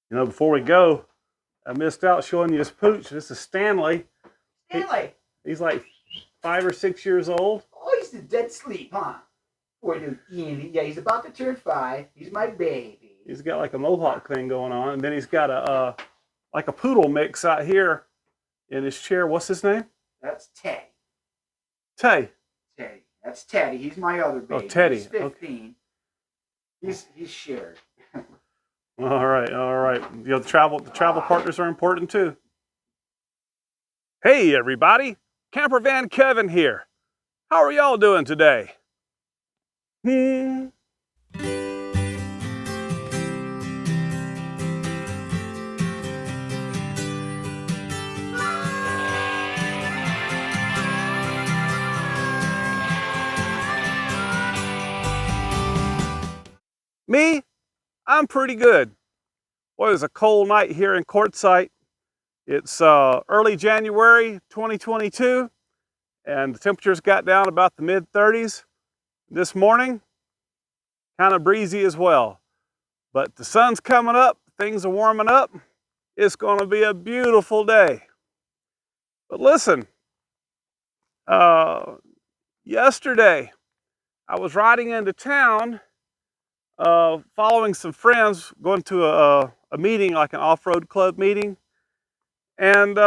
You know, before we go, I missed out showing you his pooch. This is Stanley. Stanley! He's like 5 or 6 years old. Oh, he's in dead sleep, huh? Poor little Stanley. Yeah, he's about to turn 5. He's my baby. He's got like a mohawk thing going on, and then he's got a like a poodle mix out here in his chair. What's his name? That's Teddy. Teddy. Teddy. That's Teddy. He's my other baby. Oh, Teddy. He's 15. Okay. He's shared. All right, all right. You know, the travel partners are important too. Hey everybody, Camper Van Kevin here. How are y'all doing today? Me? I'm pretty good. Well, it was a cold night here in Quartzsite. It's early January 2022, and the temperatures got down about the mid-30s this morning. Kind of breezy as well. But the sun's coming up, things are warming up. It's going to be a beautiful day. But listen, yesterday I was riding into town following some friends, going to a meeting, like an off-road club meeting. And,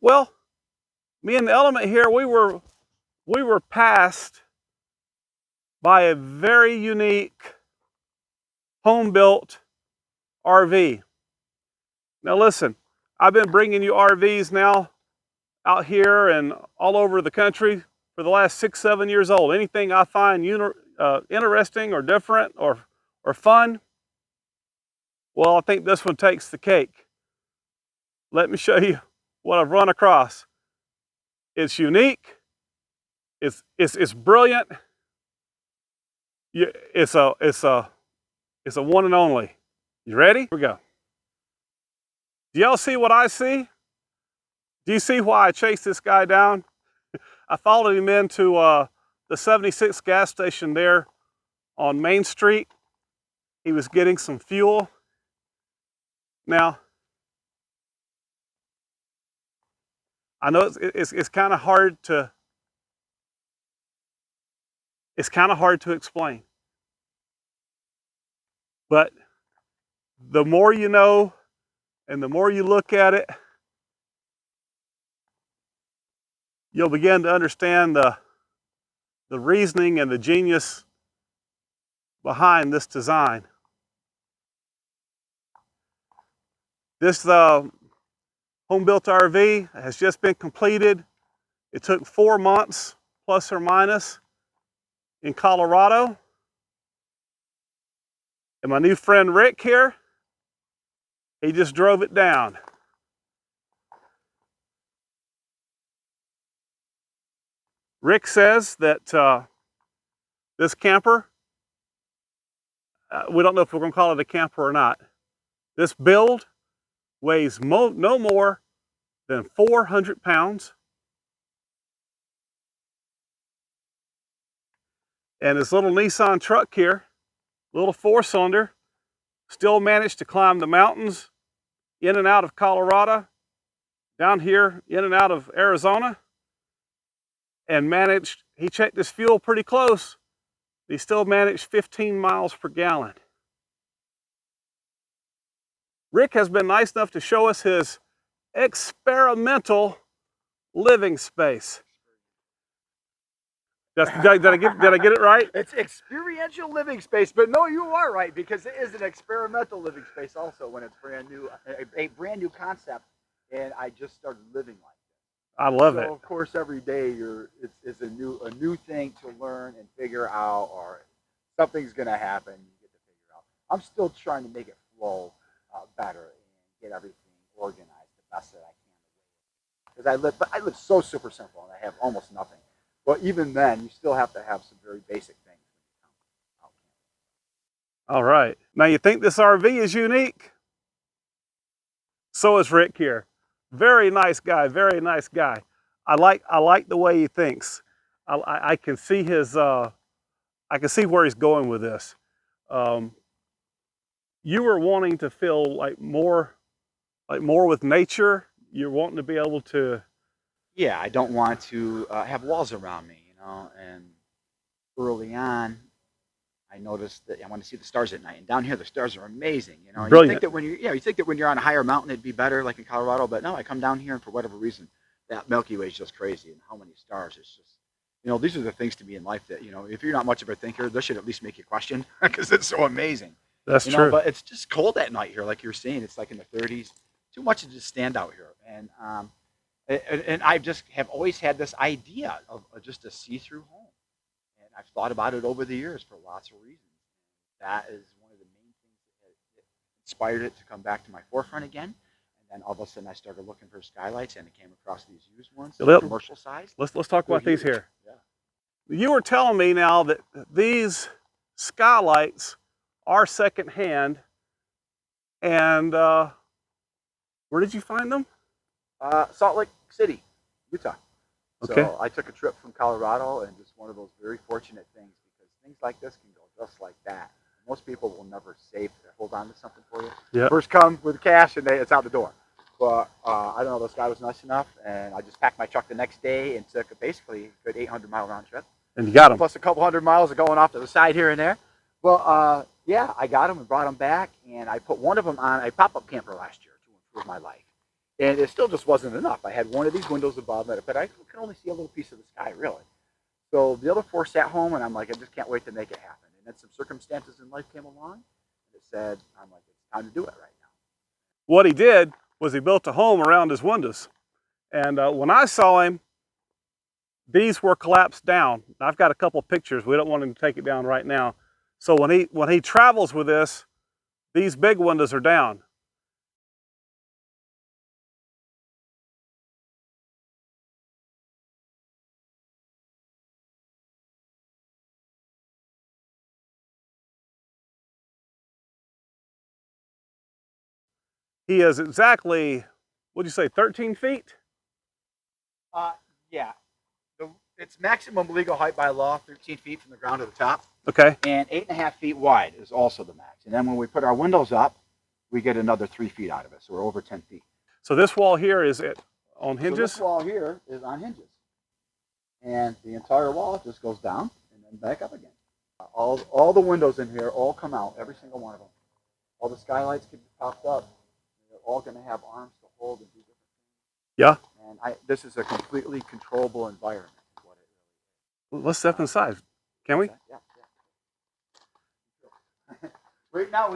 well, me and the element here, we were passed by a very unique home-built RV. Now listen, I've been bringing you RVs now out here and all over the country for the last 6, 7 years old. Anything I find interesting or different or fun, well, I think this one takes the cake. Let me show you what I've run across. It's unique. It's brilliant. It's a one and only. You ready? Here we go. Do y'all see what I see? Do you see why I chased this guy down? I followed him into the 76 gas station there on Main Street. He was getting some fuel. Now, I know it's kind of hard to explain, but the more you know and the more you look at it, you'll begin to understand the reasoning and the genius behind this design. This home-built RV has just been completed. It took 4 months, plus or minus, in Colorado. And my new friend Rick here, he just drove it down. Rick says that this camper, we don't know if we're going to call it a camper or not. This build weighs no more than 400 pounds. And this little Nissan truck here, little 4-cylinder, still managed to climb the mountains in and out of Colorado, down here in and out of Arizona, and managed, he checked his fuel pretty close, he still managed 15 miles per gallon. Rick has been nice enough to show us his experimental living space. Did I get it right? It's experiential living space, but no, you are right, because it is an experimental living space also when it's brand new, a brand new concept, and I just started living like this. I love it. So of course, every day it's a new thing to learn and figure out, or something's going to happen. You get to figure out. I'm still trying to make it flow better and get everything organized the best that I can. Because I live so super simple, and I have almost nothing. But even then, you still have to have some very basic things. All right. Now you think this RV is unique? So is Rick here. Very nice guy, very nice guy. I like the way he thinks. I can see his I can see where he's going with this. you were wanting to feel like more with nature. You're wanting to be able to. Yeah, I don't want to have walls around me, you know. And early on, I noticed that I want to see the stars at night. And down here, the stars are amazing. You know, you think Brilliant. that when you think that when you're on a higher mountain, it'd be better, like in Colorado. But no, I come down here, and for whatever reason, that Milky Way is just crazy. And how many stars? It's just, you know, these are the things to me in life that, you know, if you're not much of a thinker, this should at least make you question because it's so amazing. That's You know, true. but it's just cold at night here, like you're saying. It's like in the 30s. Too much to just stand out here. And I just have always had this idea of just a see-through home. And I've thought about it over the years for lots of reasons. That is one of the main things that inspired it to come back to my forefront again. And then all of a sudden I started looking for skylights and I came across these used ones, commercial size. Let's talk about these here. Yeah. You were telling me now that these skylights are secondhand, and where did you find them? Salt Lake City, Utah. Okay. So I took a trip from Colorado, and just one of those very fortunate things, because things like this can go just like that. Most people will never hold on to something for you. Yeah. First come with cash, and it's out the door. But I don't know, this guy was nice enough, and I just packed my truck the next day and took basically a good 800-mile round trip. And you got them. Plus a couple hundred miles of going off to the side here and there. Well, yeah, I got them and brought them back, and I put one of them on a pop-up camper last year to improve my life. And it still just wasn't enough. I had one of these windows above it, but I could only see a little piece of the sky, really. So the other four sat home, and I'm like, I just can't wait to make it happen. And then some circumstances in life came along, and it said, I'm like, it's time to do it right now. What he did was he built a home around his windows. And when I saw him, these were collapsed down. I've got a couple pictures. We don't want him to take it down right now. So when he travels with this, these big windows are down. He is exactly, what'd you say, 13 feet? Yeah. It's maximum legal height by law, 13 feet from the ground to the top. Okay. And 8.5 feet wide is also the max. And then when we put our windows up, we get another 3 feet out of it. So we're over 10 feet. So this wall here is on hinges? So this wall here is on hinges. And the entire wall just goes down and then back up again. All the windows in here all come out, every single one of them. All the skylights can be popped up. They're all going to have arms to hold and do different things. Yeah. And this is a completely controllable environment. Is what it really is. Let's step inside. Can we? Yeah. Right now,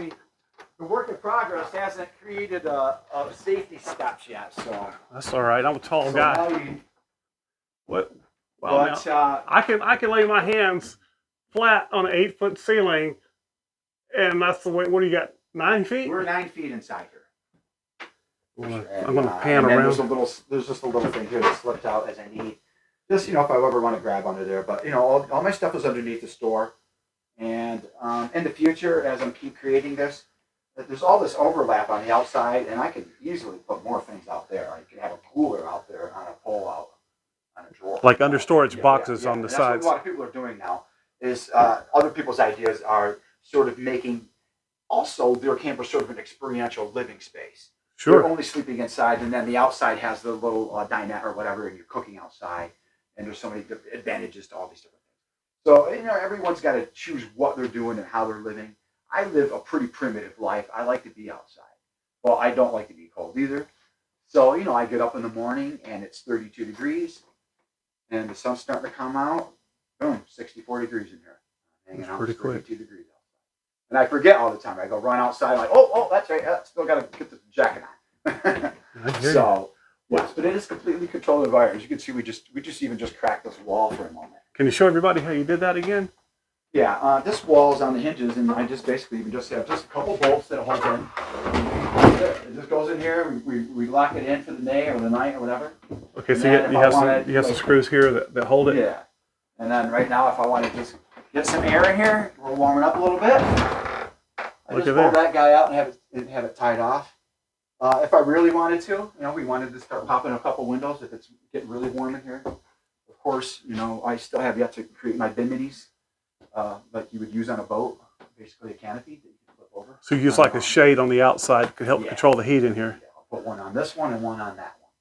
the work in progress hasn't created a safety steps yet, so. That's all right. I'm a tall guy. What? Well, But, now, I can lay my hands flat on an 8-foot ceiling, and that's the way. What do you got? 9 feet? We're 9 feet inside here. I'm going to pan around. There's just a little thing here that slipped out as I need. Just, if I ever want to grab under there. But, all my stuff is underneath the store. And in the future, as I keep creating this, there's all this overlap on the outside, and I could easily put more things out there. I could have a cooler out there on a pole out on a drawer. Like under storage boxes on the sides. That's what a lot of people are doing now. Is other people's ideas are sort of making also their camper sort of an experiential living space. Sure. You're only sleeping inside, and then the outside has the little dinette or whatever, and you're cooking outside. And there's so many advantages to all these different things. So, everyone's got to choose what they're doing and how they're living. I live a pretty primitive life. I like to be outside. Well, I don't like to be cold either. So, I get up in the morning, and it's 32 degrees, and the sun's starting to come out. Boom, 64 degrees in here. Hanging out, pretty quick. 32 degrees outside. And I forget all the time. I go run outside, like, oh, that's right. Still got to get the jacket on. So, yes, but it is completely controlled environment. As you can see, we just even cracked this wall for a moment. Can you show everybody how you did that again? Yeah, this wall is on the hinges, and I just basically have just a couple bolts that hold in. It just goes in here. We lock it in for the day or the night or whatever. Okay, so you have some screws here that hold it. Yeah, and then right now, if I want to just get some air in here, we're warming up a little bit. I just pull that guy out and have it tied off. If I really wanted to, we wanted to start popping a couple windows if it's getting really warm in here. Of course, I still have yet to create my bin minis, like you would use on a boat, basically a canopy that you can flip over. So you use like a shade on the outside to help Yeah. control the heat in here. Yeah, I'll put one on this one and one on that one.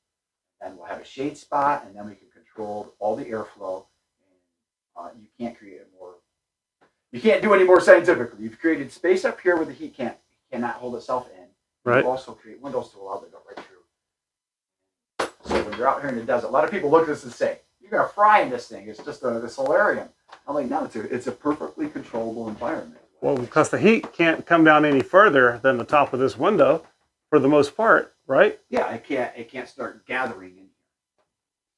And we'll have a shade spot, and then we can control all the airflow. And you can't create more. You can't do any more scientifically. You've created space up here where the heat cannot hold itself in. Right. You also create windows to allow it to go right through. So when you're out here in the desert, a lot of people look at this and say, "You're gonna fry in this thing. It's just a solarium." I'm like, no, it's a perfectly controllable environment. Well, because the heat can't come down any further than the top of this window, for the most part, right? Yeah, it can't start gathering in here.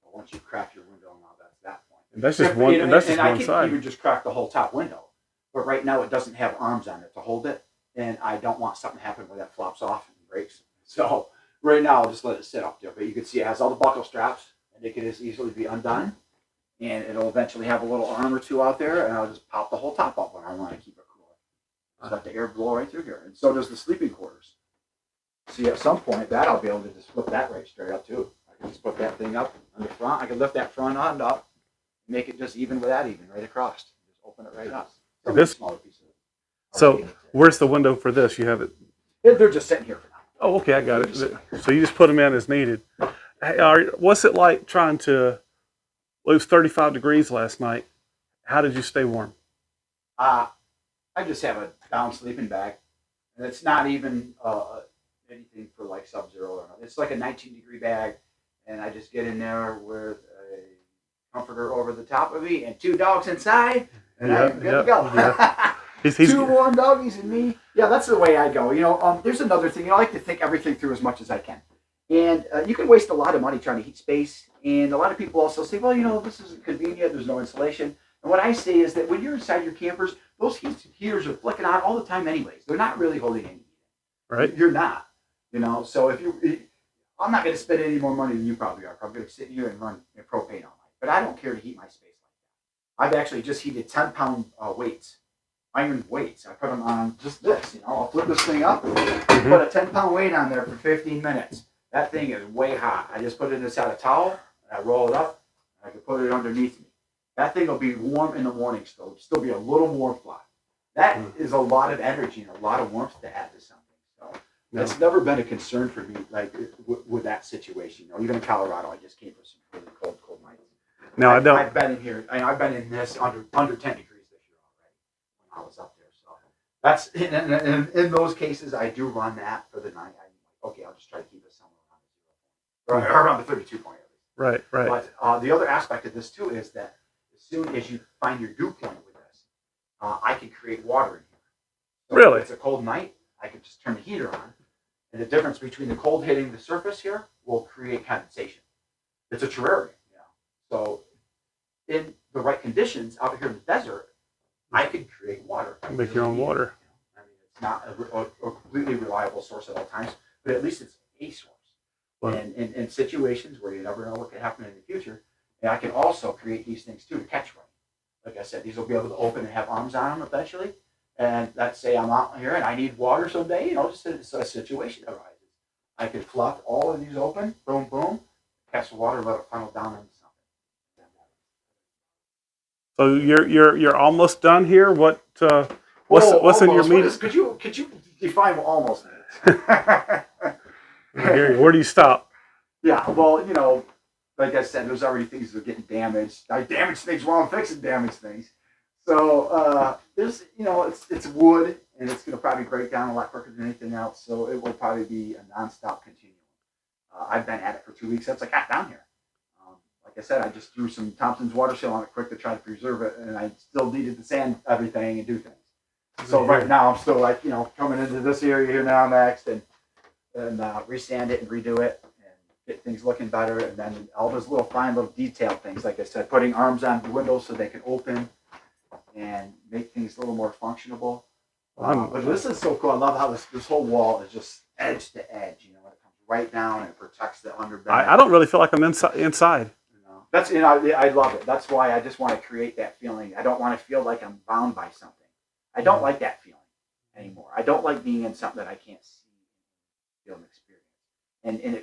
So once you crack your window, now that's that point. And that's just one. And that's just one side. I could even just crack the whole top window, but right now it doesn't have arms on it to hold it, and I don't want something to happen where that flops off and breaks. So right now I'll just let it sit up there. But you can see it has all the buckle straps, and it can just easily be undone, and it'll eventually have a little arm or two out there, and I'll just pop the whole top up when I want to keep it cooler. Just let the air blow right through here, and so does the sleeping quarters. See, at some point that I'll be able to just flip that right straight up too. I can just put that thing up on the front. I can lift that front end up, make it just even with that even right across. Just open it right up. This smaller piece of it. So where's the window for this? You have it. They're just sitting here for now. Oh, okay, I got it. So you just put them in as needed. Hey, what's it like trying to? Well, it was 35 degrees last night. How did you stay warm? I just have a down sleeping bag, and it's not even anything for like sub-zero or nothing. It's like a 19-degree bag, and I just get in there with a comforter over the top of me and 2 dogs inside, and I'm good to go. Yeah. He's 2 warm doggies and me. Yeah, that's the way I go. You know, there's another thing. I like to think everything through as much as I can. And you can waste a lot of money trying to heat space. And a lot of people also say, well, you know, this isn't convenient. There's no insulation. And what I say is that when you're inside your campers, those heaters are flicking on all the time anyways. They're not really holding any heat. Right. You're not. You know, so I'm not going to spend any more money than you probably are. I'm going to sit here and run propane all night. But I don't care to heat my space like that. I've actually just heated 10-pound weights. Iron weights. I put them on just this, you know. I'll flip this thing up, put a 10-pound weight on there for 15 minutes. That thing is way hot. I just put it inside a towel, and I roll it up, and I can put it underneath me. That thing will be warm in the morning still. It'll still be a little warm fly. That is a lot of energy and a lot of warmth to add to something. So that's never been a concern for me, like with that situation. You know, even in Colorado, I just came for some really cold nights. No, I don't. I've been in here, and I've been in this under 10 degrees this year already when I was up there. So that's in those cases, I do run that for the night. Okay, I'll just try to keep it somewhere around the 0 point, or around the 32 point. Right. But the other aspect of this too is that as soon as you find your dew point with this, I can create water in here. So really? If it's a cold night, I can just turn the heater on, and the difference between the cold hitting the surface here will create condensation. It's a terrarium, you know. So in the right conditions out here in the desert, I can create water. Make your own water. I mean, it's not a completely reliable source at all times, but at least it's a source. Wow. And in situations where you never know what could happen in the future, and I can also create these things too to catch rain. Like I said, these will be able to open and have arms on them eventually. And let's say I'm out here and I need water someday, you know, just a situation arises. I could fluff all of these open, boom, boom, catch the water, let it funnel down into something. So you're almost done here. What's in your meeting? Could you define what almost means? Where do you stop? Yeah, well, you know, like I said, there's already things that are getting damaged. I damage things while I'm fixing damaged things. So there's, you know, it's wood, and it's going to probably break down a lot quicker than anything else. So it will probably be a nonstop continuum. I've been at it for 2 weeks since I got down here. Like I said, I just threw some Thompson's water seal on it quick to try to preserve it, and I still needed to sand everything and do things. So right now I'm still like, you know, coming into this area here now next and resand it and redo it and get things looking better. And then all those little fine little detail things, like I said, putting arms on the windows so they can open and make things a little more functionable. But this is so cool. I love how this whole wall is just edge to edge. You know, it comes right down and protects the underbelly. I don't really feel like I'm inside. That's, you know, I love it. That's why I just want to create that feeling. I don't want to feel like I'm bound by something. I don't like that feeling anymore. I don't like being in something that I can't see, feel, and experience.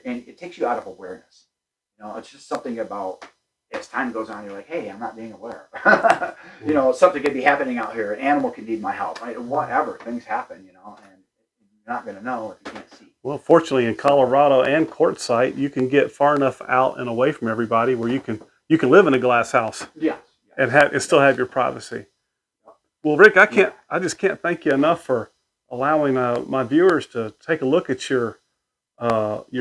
And it takes you out of awareness. You know, it's just something about as time goes on, you're like, hey, I'm not being aware. You know, something could be happening out here. An animal could need my help. Right? Whatever, things happen. You know, and you're not going to know if you can't see. Well, fortunately, in Colorado and Quartzsite, you can get far enough out and away from everybody where you can live in a glass house. Yes. And still have your privacy. Well, Rick, I just can't thank you enough for allowing my viewers to take a look at your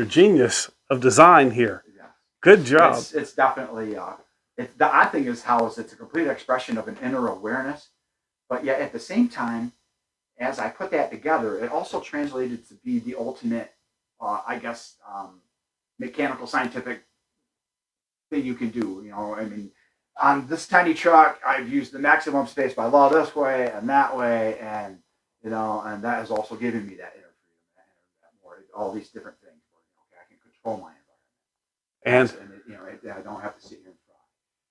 genius of design here. Yeah. Good job. It's definitely the odd thing is how it's a complete expression of an inner awareness, but yet at the same time, as I put that together, it also translated to be the ultimate, I guess, mechanical scientific thing you can do. You know, I mean, on this tiny truck, I've used the maximum space by law this way and that way, and you know, and that has also given me that inner freedom, that more, all these different things. Where, okay, I can control my environment, and I don't have to sit here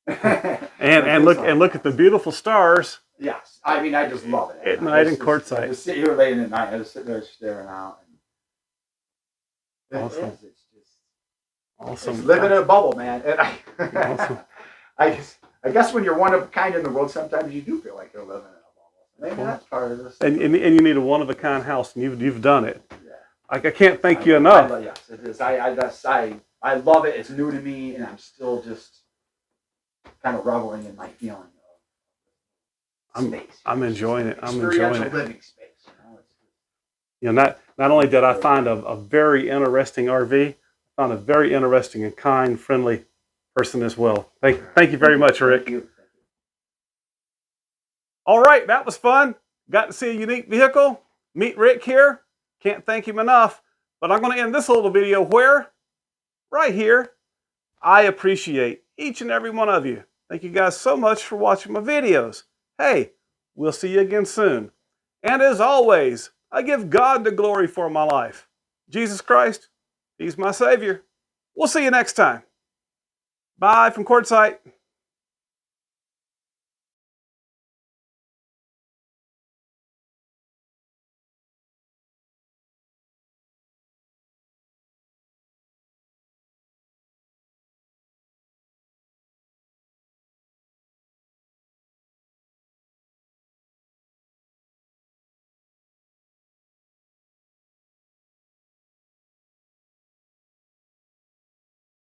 and try. and look at the beautiful stars. Yes, I mean, I just love it. At night in Quartzsite. I just sit here late at night. I just sit there staring out. And awesome. It's just awesome. It's living in a bubble, man. And awesome. I guess when you're one of a kind in the world, sometimes you do feel like you're living in a bubble. Maybe that's part of this. And you need a one of a kind house, and you've done it. Yeah. I can't thank you enough. Yes, it is. I love it. It's new to me, and I'm still just kind of reveling in my feeling of space. I'm enjoying it. I'm enjoying it. Living space. You know, not only did I find a very interesting RV, I found a very interesting and kind, friendly person as well. Thank you very much, Rick. Thank you. All right, that was fun. Got to see a unique vehicle. Meet Rick here. Can't thank him enough. But I'm going to end this little video where? Right here. I appreciate each and every one of you. Thank you guys so much for watching my videos. Hey, we'll see you again soon. And as always, I give God the glory for my life. Jesus Christ, He's my Savior. We'll see you next time. Bye from Quartzsite.